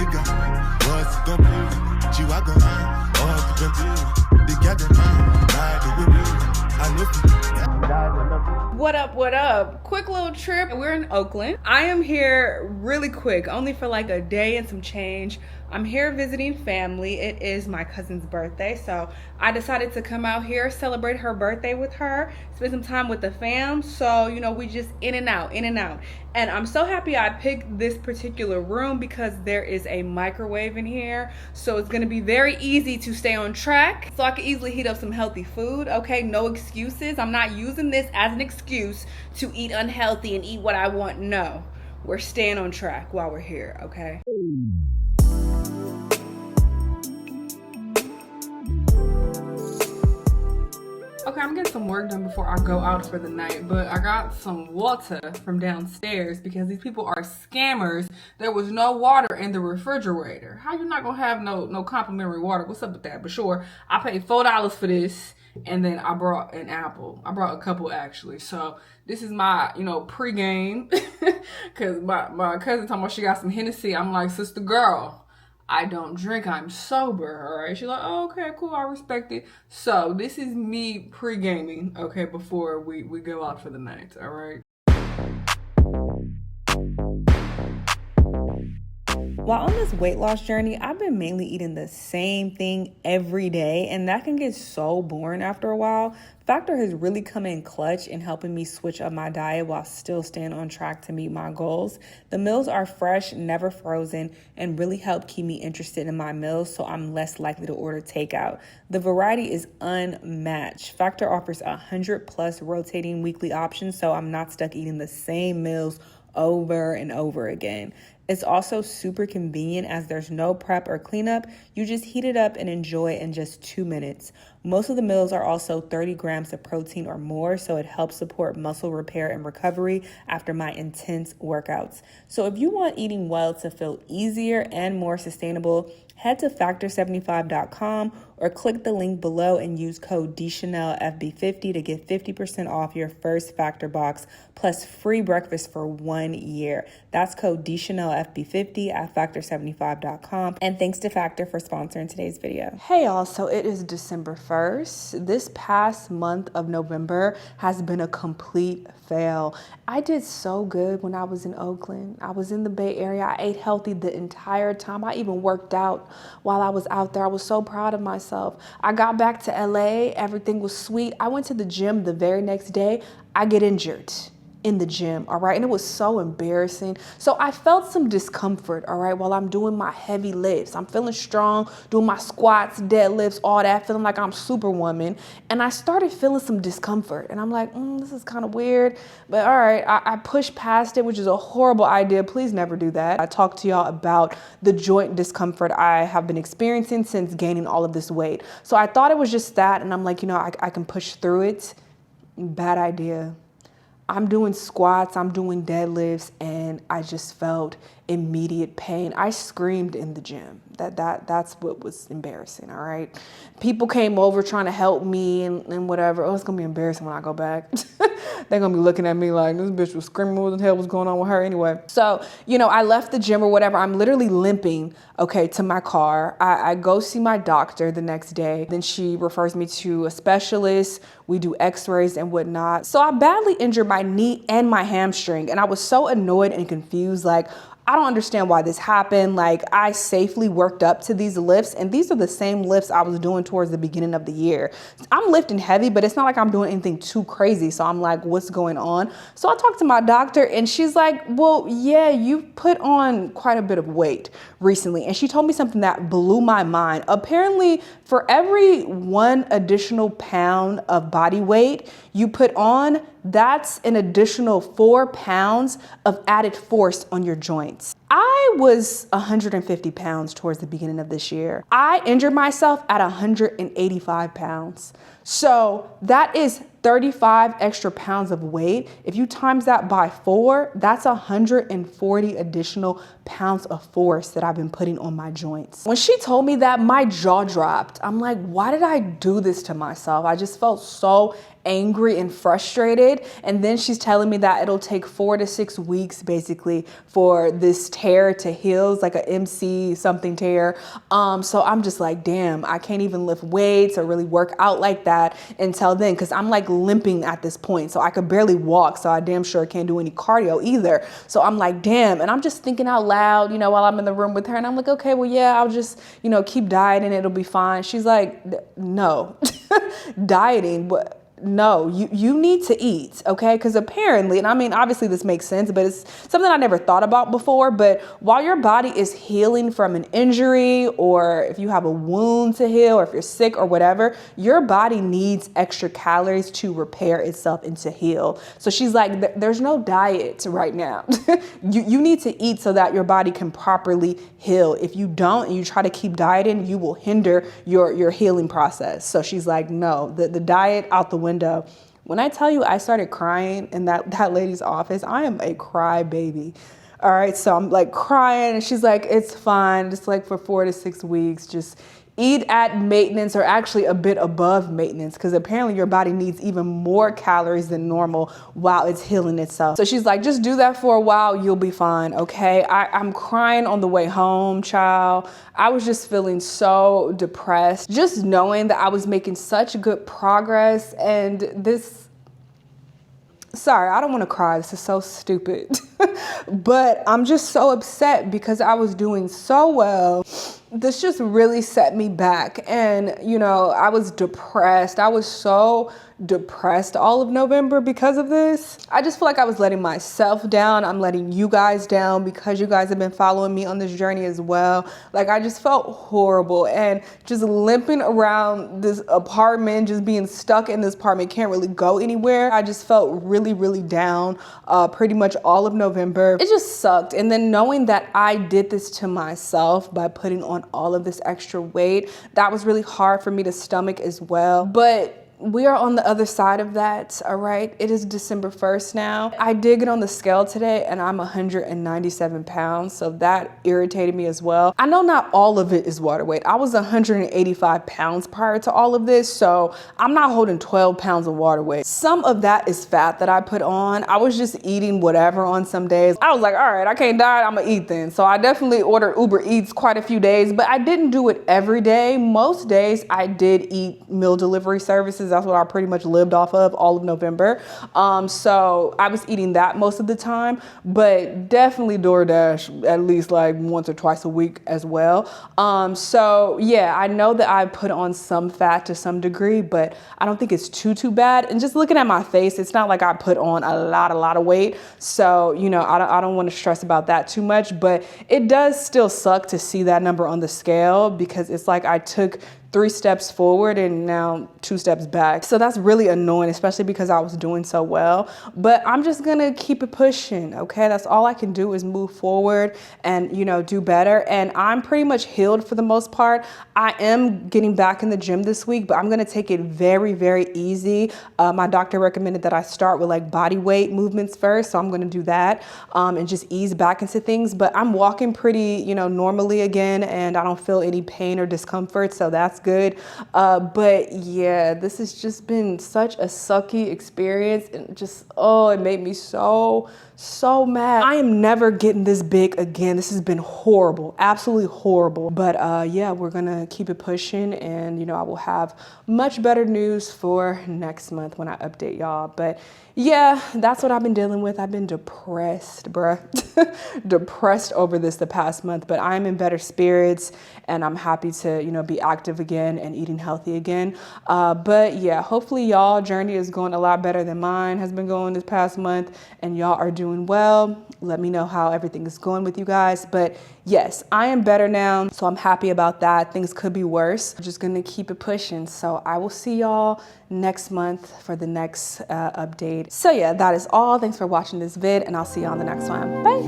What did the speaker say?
Nigga, what's gonna be? Chihuahua, oh, the What up, what up? Quick little trip. We're in Oakland. I am here really quick, only for like a day and some change. I'm here visiting family. It is my cousin's birthday, so I decided to come out here, celebrate her birthday with her, spend some time with the fam. So, you know, we just in and out. And I'm so happy I picked this particular room because there is a microwave in here. So it's gonna be very easy to stay on track. So I can easily heat up some healthy food, okay? No excuses. I'm not using this as an excuse to eat unhealthy and eat what I want. No, we're staying on track while we're here, okay? Okay, I'm getting some work done before I go out for the night, but I got some water from downstairs because these people are scammers. There was no water in the refrigerator. How you not gonna have no complimentary water? What's up with that? But sure, I paid $4 for this, and then I brought an apple. I brought a couple actually. So this is my, pregame, because my cousin talking about she got some Hennessy. I'm like, sister girl, I don't drink, I'm sober, all right? She's like, oh, okay, cool, I respect it. So this is me pre-gaming, okay, before we go out for the night, all right? While on this weight loss journey, I've been mainly eating the same thing every day, and that can get so boring after a while. Factor has really come in clutch in helping me switch up my diet while still staying on track to meet my goals. The meals are fresh, never frozen, and really help keep me interested in my meals, so I'm less likely to order takeout. The variety is unmatched. Factor offers 100+ rotating weekly options, so I'm not stuck eating the same meals over and over again. It's also super convenient as there's no prep or cleanup. You just heat it up and enjoy it in just 2 minutes. Most of the meals are also 30 grams of protein or more, so it helps support muscle repair and recovery after my intense workouts. So if you want eating well to feel easier and more sustainable, head to factor75.com or click the link below and use code deeshanellfb50 to get 50% off your first Factor box plus free breakfast for 1 year. That's code deeshanellfb50 at factor75.com. And thanks to Factor for sponsoring today's video. Hey y'all, so it is December 1st. This past month of November has been a complete fail. I did so good when I was in Oakland. I was in the Bay Area. I ate healthy the entire time. I even worked out while I was out there. I was so proud of myself. I got back to LA. Everything was sweet. I went to the gym the very next day. I get injured in the gym, all right? And it was so embarrassing. So I felt some discomfort, all right, while I'm doing my heavy lifts. I'm feeling strong, doing my squats, deadlifts, all that, feeling like I'm Superwoman. And I started feeling some discomfort. And I'm like, this is kind of weird. But all right, I pushed past it, which is a horrible idea. Please never do that. I talked to y'all about the joint discomfort I have been experiencing since gaining all of this weight. So I thought it was just that. And I'm like, I can push through it. Bad idea. I'm doing squats, I'm doing deadlifts, and I just felt immediate pain. I screamed in the gym. That's what was embarrassing, all right? People came over trying to help me and whatever. Oh, it's gonna be embarrassing when I go back. They're gonna be looking at me like, this bitch was screaming, what the hell was going on with her anyway? So, I left the gym or whatever. I'm literally limping, okay, to my car. I go see my doctor the next day. Then she refers me to a specialist. We do x-rays and whatnot. So I badly injured my knee and my hamstring. And I was so annoyed and confused, like, I don't understand why this happened. Like, I safely worked up to these lifts, and these are the same lifts I was doing towards the beginning of the year. I'm lifting heavy, but it's not like I'm doing anything too crazy. So I'm like, what's going on? So I talked to my doctor, and she's like, well, yeah, you put on quite a bit of weight recently. And she told me something that blew my mind. Apparently, for every 1 additional pound of body weight you put on, that's an additional 4 pounds of added force on your joints. I was 150 pounds towards the beginning of this year. I injured myself at 185 pounds. So that is 35 extra pounds of weight. If you times that by 4, that's 140 additional pounds of force that I've been putting on my joints. When she told me that, my jaw dropped. I'm like, why did I do this to myself? I just felt so angry and frustrated. And then she's telling me that it'll take 4 to 6 weeks basically for this tear to heal. It's like a MC something tear. So I'm just like, damn, I can't even lift weights or really work out like that until then, because I'm like limping at this point. So I could barely walk. So I damn sure can't do any cardio either. So I'm like, damn. And I'm just thinking out loud, while I'm in the room with her. And I'm like, okay, well, yeah, I'll just, keep dieting. It'll be fine. She's like, no, dieting, but no, you need to eat, okay? Because apparently, and I mean, obviously this makes sense, but it's something I never thought about before. But while your body is healing from an injury, or if you have a wound to heal, or if you're sick or whatever, your body needs extra calories to repair itself and to heal. So she's like, there's no diet right now. You need to eat so that your body can properly heal. If you don't, and you try to keep dieting, you will hinder your healing process. So she's like, no, the diet out the window. When I tell you I started crying in that lady's office, I am a cry baby. All right, so I'm like crying, and she's like, it's fine, just like for 4 to 6 weeks, just eat at maintenance, or actually a bit above maintenance, because apparently your body needs even more calories than normal while it's healing itself. So she's like, just do that for a while, you'll be fine, okay? I'm crying on the way home, child. I was just feeling so depressed, just knowing that I was making such good progress, and sorry, I don't want to cry. This is so stupid. But I'm just so upset because I was doing so well. This just really set me back. And, I was depressed. I was so depressed all of November because of this. I just feel like I was letting myself down. I'm letting you guys down because you guys have been following me on this journey as well. Like, I just felt horrible, and just limping around this apartment, just being stuck in this apartment, can't really go anywhere. I just felt really, really down pretty much all of November. It just sucked. And then knowing that I did this to myself by putting on all of this extra weight, that was really hard for me to stomach as well. But we are on the other side of that, all right? It is December 1st now. I did get on the scale today, and I'm 197 pounds, so that irritated me as well. I know not all of it is water weight. I was 185 pounds prior to all of this, so I'm not holding 12 pounds of water weight. Some of that is fat that I put on. I was just eating whatever on some days. I was like, all right, I can't diet, I'm gonna eat then. So I definitely ordered Uber Eats quite a few days, but I didn't do it every day. Most days I did eat meal delivery services. That's what I pretty much lived off of all of November. So I was eating that most of the time, but definitely DoorDash at least like once or twice a week as well. So yeah, I know that I put on some fat to some degree, but I don't think it's too bad. And just looking at my face, it's not like I put on a lot of weight. So, I don't want to stress about that too much, but it does still suck to see that number on the scale, because it's like I took 3 steps forward and now 2 steps back. So that's really annoying, especially because I was doing so well. But I'm just gonna keep it pushing, okay? That's all I can do is move forward and, do better. And I'm pretty much healed for the most part. I am getting back in the gym this week, but I'm gonna take it very, very easy. My doctor recommended that I start with like body weight movements first. So I'm gonna do that and just ease back into things. But I'm walking pretty, normally again, and I don't feel any pain or discomfort. So that's good. But yeah, this has just been such a sucky experience, and just, it made me so mad. I am never getting this big again. This has been horrible, absolutely horrible. But yeah, we're gonna keep it pushing, and I will have much better news for next month when I update y'all. But yeah, that's what I've been dealing with. I've been depressed, bruh. Depressed over this the past month, but I'm in better spirits, and I'm happy to, be active again and eating healthy again. But yeah, hopefully y'all journey is going a lot better than mine has been going this past month, and y'all are doing well. Let me know how everything is going with you guys. But yes, I am better now, so I'm happy about that. Things could be worse. I'm just gonna keep it pushing. So I will see y'all next month for the next update. So yeah, that is all. Thanks for watching this vid, and I'll see you on the next one. Bye.